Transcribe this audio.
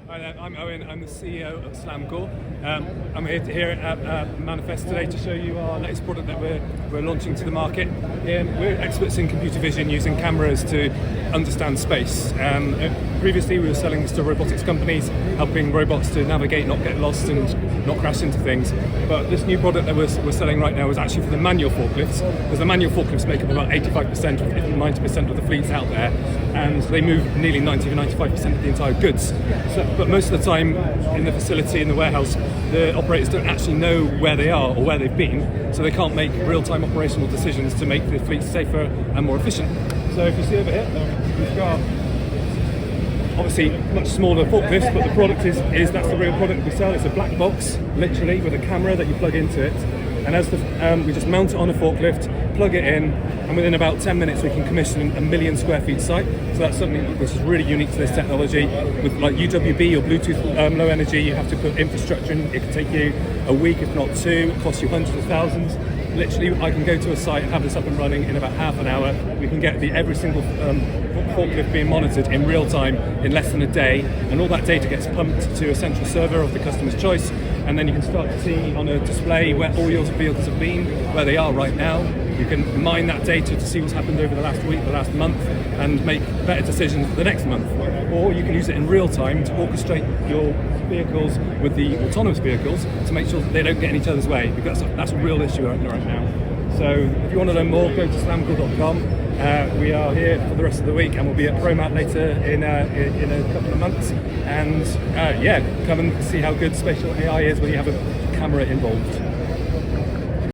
Hi there, I'm Owen, I'm the CEO of Slamcore. I'm here at Manifest today to show you our latest product that we're launching to the market. We're experts in computer vision using cameras to understand space. Previously we were selling this to robotics companies, helping robots to navigate, not get lost and not crash into things. But this new product that we're selling right now is actually for the manual forklifts, because the manual forklifts make up about 85% if not 90% of the fleets out there, and they move nearly 90 to 95% of the entire goods. But most of the time in the facility, in the warehouse, the operators don't actually know where they are or where they've been, so they can't make real-time operational decisions to make the fleet safer and more efficient. So if you see over here, we've got obviously much smaller forklifts, but the product is that's the real product we sell. It's a black box, literally, with a camera that you plug into it. And as we just mount it on a forklift, plug it in, and within about 10 minutes we can commission a 1 million square feet site. So that's something which is really unique to this technology. With like UWB or Bluetooth low energy, you have to put infrastructure in. It can take you a week, if not two. It costs you hundreds of thousands. Literally, I can go to a site and have this up and running in about half an hour. We can get every single forklift being monitored in real time in less than a day, and all that data gets pumped to a central server of the customer's choice, and then you can start to see on a display where all your vehicles have been, where they are right now. You can mine that data to see what's happened over the last week, the last month, and make better decisions for the next month. Or you can use it in real time to orchestrate your vehicles with the autonomous vehicles to make sure that they don't get in each other's way, because that's a real issue right now. So if you want to learn more, go to slamcore.com. We are here for the rest of the week, and we'll be at ProMat later in a couple of months. And come and see how good spatial AI is when you have a camera involved.